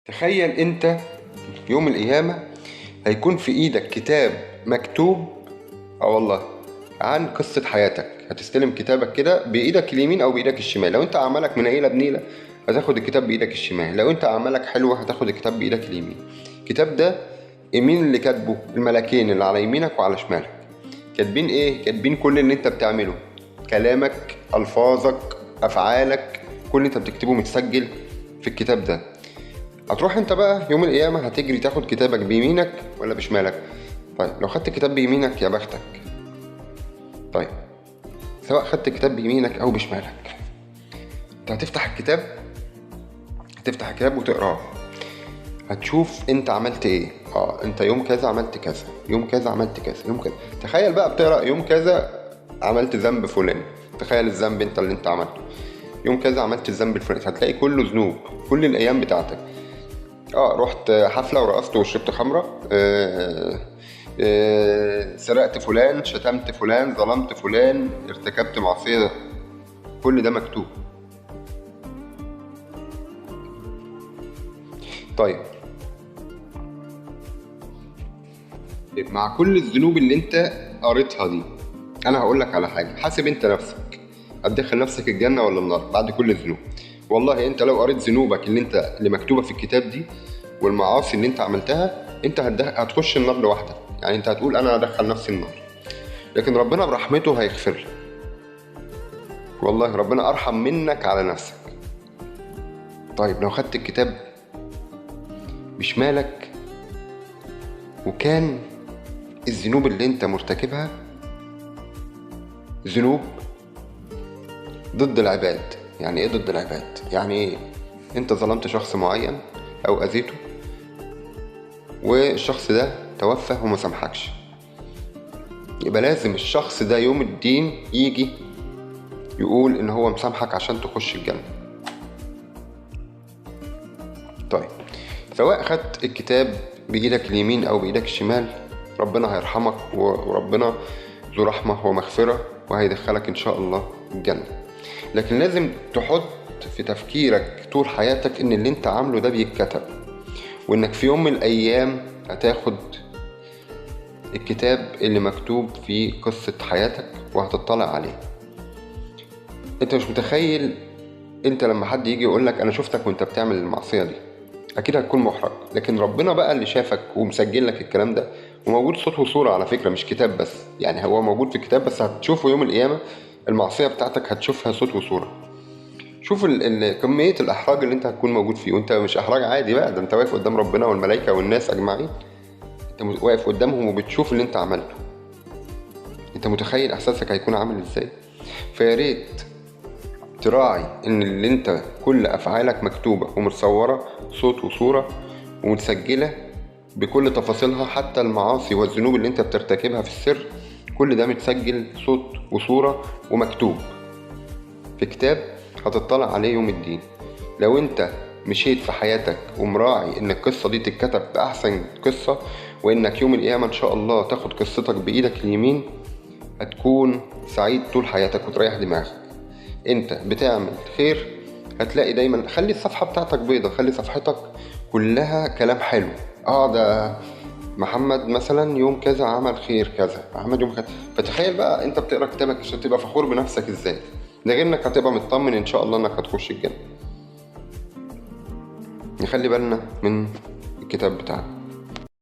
تخيل انت يوم القيامة هيكون في ايدك كتاب مكتوب، والله، عن قصة حياتك. هتستلم كتابك كده بايدك اليمين او بايدك الشمال. لو انت اعمالك منيلة بنيلة هتاخد الكتاب بايدك الشمال، لو انت اعمالك حلوة هتاخد الكتاب بايدك اليمين. الكتاب ده مين اللي كاتبه؟ الملكين اللي على يمينك وعلى شمالك. كاتبين ايه؟ كاتبين كل اللي انت بتعمله، كلامك، الفاظك، افعالك، كل اللي انت بتكتبه متسجل في الكتاب ده. هتروح انت بقى يوم القيامة هتجري تاخد كتابك بيمينك ولا بشمالك؟ طيب لو خدت الكتاب بيمينك يا بختك. طيب سواء خدت الكتاب بيمينك او بشمالك، انت هتفتح الكتاب وتقراه. هتشوف انت عملت ايه. انت يوم كذا عملت كذا، يوم كذا عملت كذا، يوم كذا. تخيل بقى بتقرا يوم كذا عملت ذنب فلان، تخيل الذنب انت اللي انت عملته. يوم كذا عملت الذنب الفلاني، هتلاقي كله ذنوب، كل الايام بتاعتك. رحت حفلة ورقصت وشربت خمرة، سرقت فلان، شتمت فلان، ظلمت فلان، ارتكبت معصية، كل ده مكتوب. طيب مع كل الذنوب اللي انت قريتها دي، انا هقولك على حاجة. حاسب انت نفسك، هتدخل نفسك الجنة ولا النار بعد كل الذنوب؟ والله انت لو قريت ذنوبك اللي مكتوبة في الكتاب دي والمعاصي اللي انت عملتها، انت هتخش النار لوحدك. يعني انت هتقول انا هدخل نفسي النار، لكن ربنا برحمته هيغفر لك. والله ربنا ارحم منك على نفسك. طيب لو خدت الكتاب بشمالك وكان الذنوب اللي انت مرتكبها ذنوب ضد العباد. يعني ايه ضد العباد؟ يعني ايه؟ انت ظلمت شخص معين او اذيته والشخص ده توفى وما سامحكش، يبقى لازم الشخص ده يوم الدين يجي يقول ان هو مسامحك عشان تخش الجنة. طيب سواء خدت الكتاب بإيدك اليمين أو بإيدك الشمال، ربنا هيرحمك، وربنا ذو رحمة ومغفرة وهيدخلك إن شاء الله الجنة. لكن لازم تحط في تفكيرك طول حياتك إن اللي أنت عامله ده بيتكتب، وإنك في يوم من الأيام هتاخد الكتاب اللي مكتوب فيه قصة حياتك وهتطلع عليه. أنت مش متخيل، أنت لما حد يجي يقولك أنا شفتك وأنت بتعمل المعصية دي، اكيد هتكون محرج. لكن ربنا بقى اللي شافك ومسجل لك الكلام ده، وموجود صوت وصورة على فكرة، مش كتاب بس. يعني هو موجود في كتاب بس هتشوفه يوم القيامة، المعصية بتاعتك هتشوفها صوت وصورة. شوف كمية الإحراج اللي انت هتكون موجود فيه، وانت مش إحراج عادي بقى، ده انت واقف قدام ربنا والملائكة والناس أجمعين. انت واقف قدامهم وبتشوف اللي انت عملته. انت متخيل إحساسك هيكون عامل ازاي؟ فياريت تراعي ان اللي انت كل افعالك مكتوبة ومتصورة صوت وصورة ومتسجلة بكل تفاصيلها، حتى المعاصي والذنوب اللي انت بترتكبها في السر، كل ده متسجل صوت وصورة ومكتوب في كتاب هتطلع عليه يوم الدين. لو انت مشيت في حياتك ومراعي ان القصة دي تتكتب بأحسن قصة، وانك يوم القيامة ان شاء الله تاخد قصتك بإيدك اليمين، هتكون سعيد طول حياتك وتريح دماغك. انت بتعمل خير هتلاقي دايما، خلي الصفحة بتاعتك بيضة، خلي صفحتك كلها كلام حلو. ده محمد مثلا يوم كذا عمل خير كذا، محمد يوم كذا. فتخيل بقى انت بتقرا كتابك عشان تبقى فخور بنفسك ازاي، ده غير انك هتبقى مطمن ان شاء الله انك هتخش الجنة. نخلي بالنا من الكتاب بتاعنا.